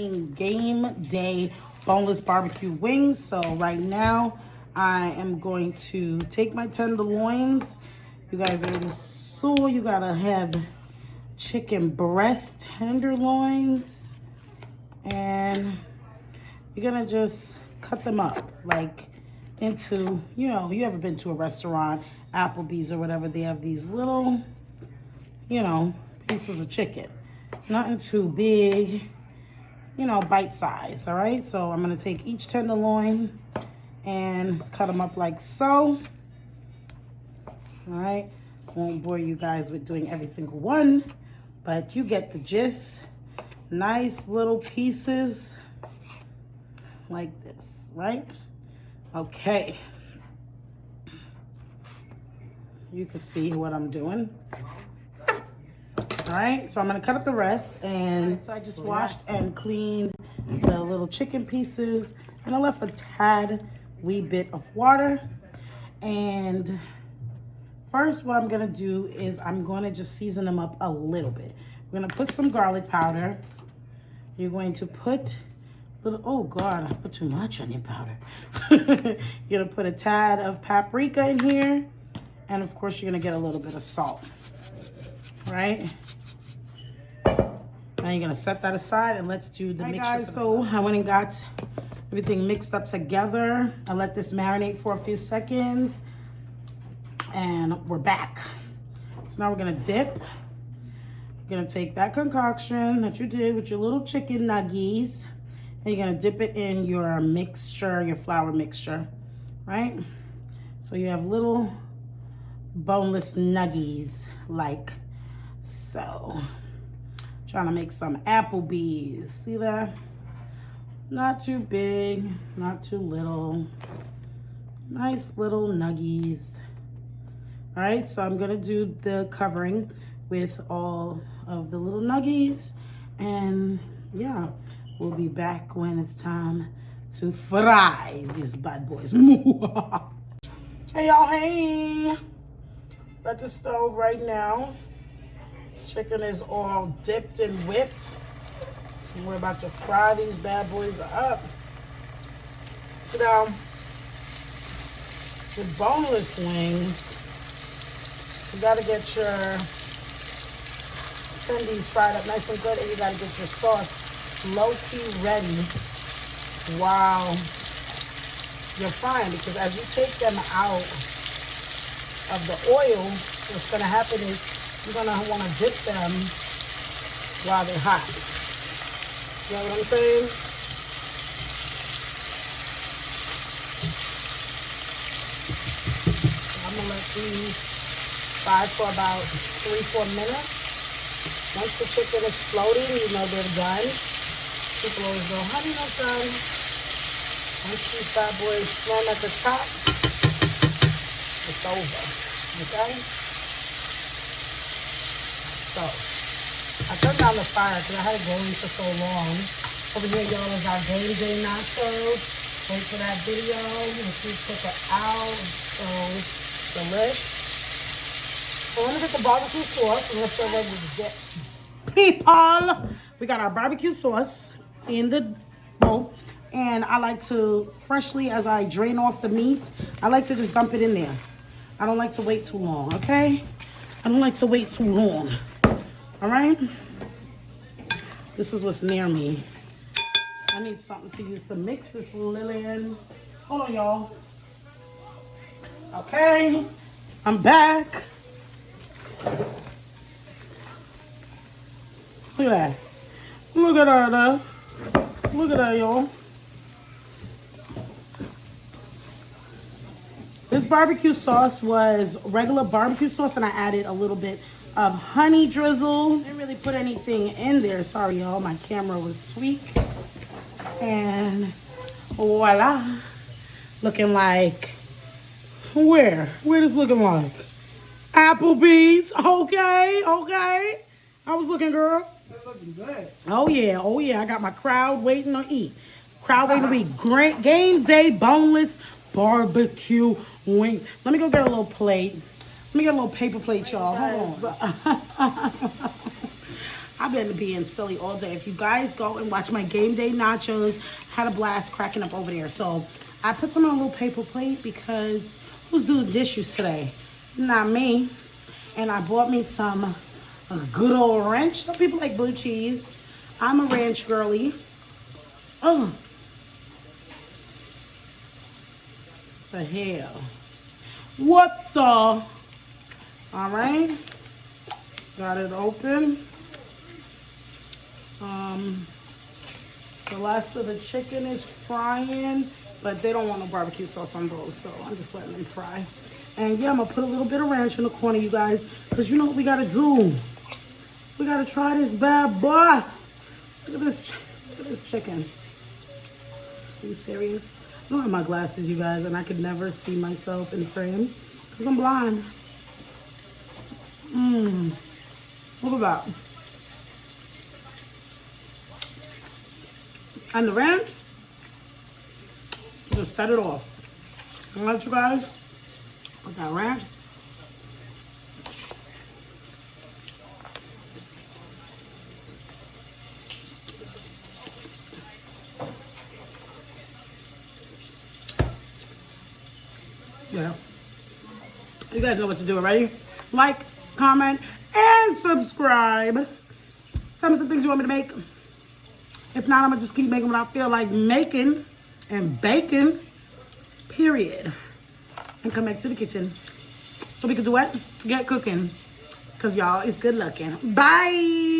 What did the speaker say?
making game day boneless barbecue wings. So right now, I am going to take my tenderloins. You guys already saw, you gotta have chicken breast tenderloins. And you're gonna just cut them up like into, you know, you ever been to a restaurant, Applebees or whatever, they have these little, you know, pieces of chicken. Nothing too big, you know, bite size, all right? So I'm gonna take each tenderloin and cut them up like so. All right, won't bore you guys with doing every single one, but you get the gist. Nice little pieces like this, right? Okay. You can see what I'm doing. All right, so I'm gonna cut up the rest, and so I just washed and cleaned the little chicken pieces, and I left a tad wee bit of water. And first, what I'm gonna do is I'm gonna just season them up a little bit. We're gonna put some garlic powder. You're going to put little, oh God, I put too much onion powder. You're gonna put a tad of paprika in here, and of course, you're gonna get a little bit of salt, right? Now you're gonna set that aside, and let's do the mixture. Guys, so I went and got everything mixed up together. I let this marinate for a few seconds, and we're back. So now we're gonna dip. You're gonna take that concoction that you did with your little chicken nuggies, and you're gonna dip it in your mixture, your flour mixture, right? So you have little boneless nuggies like so. Trying to make some Applebees. See that? Not too big, not too little. Nice little nuggies. All right, so I'm gonna do the covering with all of the little nuggies. And yeah, we'll be back when it's time to fry these bad boys. Hey y'all, hey. At the stove right now. Chicken is all dipped and whipped. And we're about to fry these bad boys up. Now, the boneless wings, you gotta get your tendies fried up nice and good, and you gotta get your sauce low-key ready while you're frying, because as you take them out of the oil, what's gonna happen is you're gonna wanna dip them while they're hot. You know what I'm saying? I'm gonna let these fry for about 3-4 minutes. Once the chicken is floating, you know they're done. People always go, honey, not done. Once these bad boys swim at the top, it's over, okay? So, I turned down the fire because I had it going for so long. Over here, y'all, is our game day nachos. Wait for that video. When she took it out, so delish. So I'm gonna get the barbecue sauce, and let's get ready to get people. We got our barbecue sauce in the bowl, and I like to freshly, as I drain off the meat, I like to just dump it in there. I don't like to wait too long, okay? I don't like to wait too long. All right, this is what's near me. I need something to use to mix this Lillian. Hold on, y'all. Okay, I'm back. Look at that. Look at that. Look at that, y'all. This barbecue sauce was regular barbecue sauce, and I added a little bit of honey drizzle. Didn't really put anything in there. Sorry, y'all. My camera was tweaked. And voila. Looking like, where? Where is looking like? Applebees. Okay, okay. I was looking, girl. That's looking good. Oh, yeah. Oh, yeah. I got my crowd waiting to eat. Crowd waiting to eat. Great game day boneless barbecue wing. Let me go get a little plate. Let me get a little paper plate, y'all. Hold on. I've been being silly all day. If you guys go and watch my game day nachos, had a blast cracking up over there. So I put some on a little paper plate because who's doing dishes today? Not me. And I bought me some good old ranch. Some people like blue cheese. I'm a ranch girly. Oh. The hell. What the? All right. Got it open. The last of the chicken is frying, but they don't want no barbecue sauce on those, so I'm just letting them fry. And yeah, I'm gonna put a little bit of ranch in the corner, you guys, because you know what we gotta do? We gotta try this bad boy. Look at this chicken. Are you serious? I don't have my glasses, you guys, and I could never see myself in frame because I'm blind. Look at that. And the ranch, just set it off. All right, you guys, put that ranch. Yeah. You guys know what to do already. Like, comment, and subscribe. Tell me some things you want me to make. If not, I'm going to just keep making what I feel like making and baking, period. And come back to the kitchen so we can do what? Get cooking. Because, y'all, it's good looking. Bye.